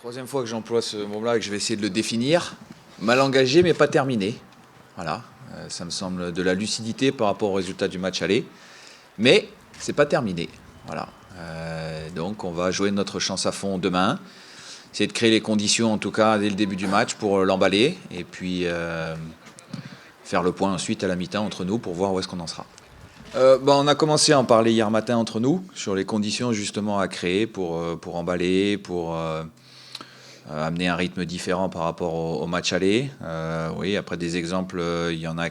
Troisième fois que j'emploie ce mot-là et que je vais essayer de le définir. Mal engagé, mais pas terminé. Voilà, ça me semble de la lucidité par rapport au résultat du match aller. Mais c'est pas terminé. Voilà. Donc on va jouer notre chance à fond demain. Essayer de créer les conditions, en tout cas, dès le début du match pour l'emballer. Et puis faire le point ensuite à la mi-temps entre nous pour voir où est-ce qu'on en sera. On a commencé à en parler hier matin entre nous sur les conditions justement à créer pour emballer, pour amener un rythme différent par rapport au match aller. Oui, après des exemples, il y en a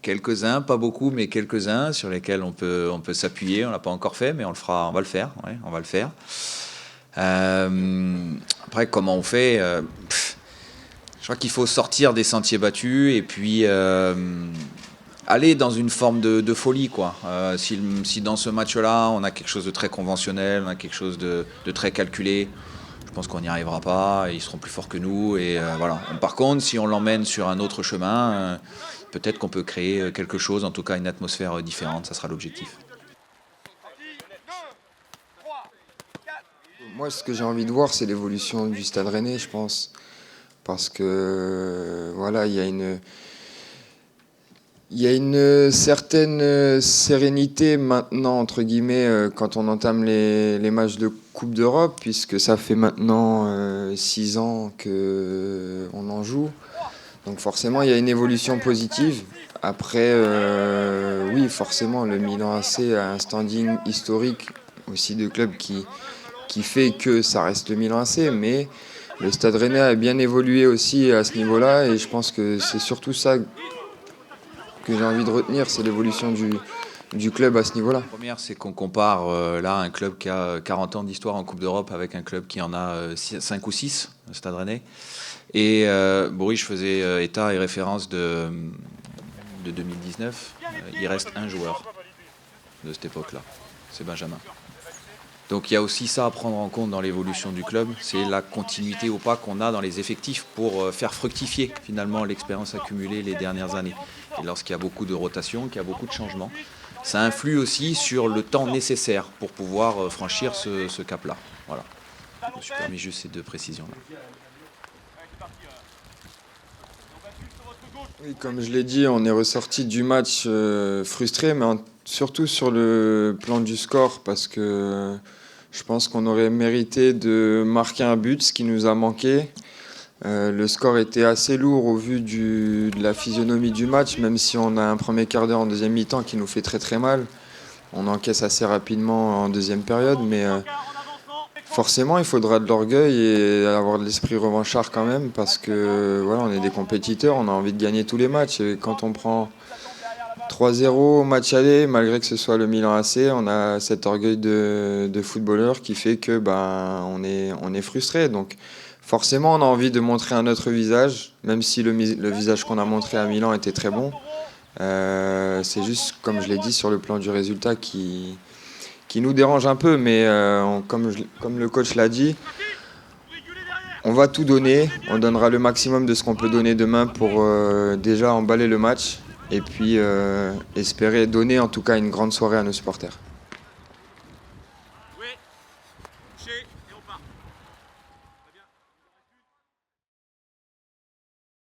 quelques-uns, pas beaucoup, mais quelques-uns sur lesquels on peut s'appuyer. On l'a pas encore fait, mais on va le faire. Ouais, on va le faire. Après, comment on fait je crois qu'il faut sortir des sentiers battus et puis aller dans une forme de folie, quoi. Si dans ce match-là, on a quelque chose de très conventionnel, on a quelque chose de très calculé, je pense qu'on n'y arrivera pas, ils seront plus forts que nous. Et voilà. Par contre, si on l'emmène sur un autre chemin, peut-être qu'on peut créer quelque chose, en tout cas une atmosphère différente, ça sera l'objectif. Moi, ce que j'ai envie de voir, c'est l'évolution du Stade Rennais, je pense. Parce que, voilà, il y a une certaine sérénité maintenant, entre guillemets, quand on entame les matchs de Coupe d'Europe, puisque ça fait maintenant 6 ans qu'on en joue. Donc forcément, il y a une évolution positive. Après, oui, forcément, le Milan AC a un standing historique aussi de club qui fait que ça reste le Milan AC, mais le Stade Rennais a bien évolué aussi à ce niveau-là, et je pense que c'est surtout ça que j'ai envie de retenir, c'est l'évolution du club à ce niveau-là. La première, c'est qu'on compare là un club qui a 40 ans d'histoire en Coupe d'Europe avec un club qui en a 5 ou 6, le Stade Rennais. Et Boris faisait état et référence de 2019. Il reste un joueur de cette époque-là, c'est Benjamin. Donc il y a aussi ça à prendre en compte dans l'évolution du club, c'est la continuité ou pas qu'on a dans les effectifs pour faire fructifier finalement l'expérience accumulée les dernières années. Et lorsqu'il y a beaucoup de rotation, qu'il y a beaucoup de changements, ça influe aussi sur le temps nécessaire pour pouvoir franchir ce cap-là. Voilà. Je me suis permis juste ces deux précisions-là. Oui, comme je l'ai dit, on est ressorti du match frustré, mais surtout sur le plan du score, parce que je pense qu'on aurait mérité de marquer un but, ce qui nous a manqué. Le score était assez lourd au vu de la physionomie du match, même si on a un premier quart d'heure en deuxième mi-temps qui nous fait très très mal. On encaisse assez rapidement en deuxième période, mais forcément il faudra de l'orgueil et avoir de l'esprit revanchard quand même, parce que voilà, on est des compétiteurs, on a envie de gagner tous les matchs. Et quand on prend 3-0 au match aller, malgré que ce soit le Milan AC, on a cet orgueil de footballeur qui fait que on est frustré. Donc forcément, on a envie de montrer un autre visage, même si le visage qu'on a montré à Milan était très bon. C'est juste, comme je l'ai dit, sur le plan du résultat qui nous dérange un peu. Mais comme le coach l'a dit, on va tout donner. On donnera le maximum de ce qu'on peut donner demain pour déjà emballer le match. Et puis espérer donner en tout cas une grande soirée à nos supporters.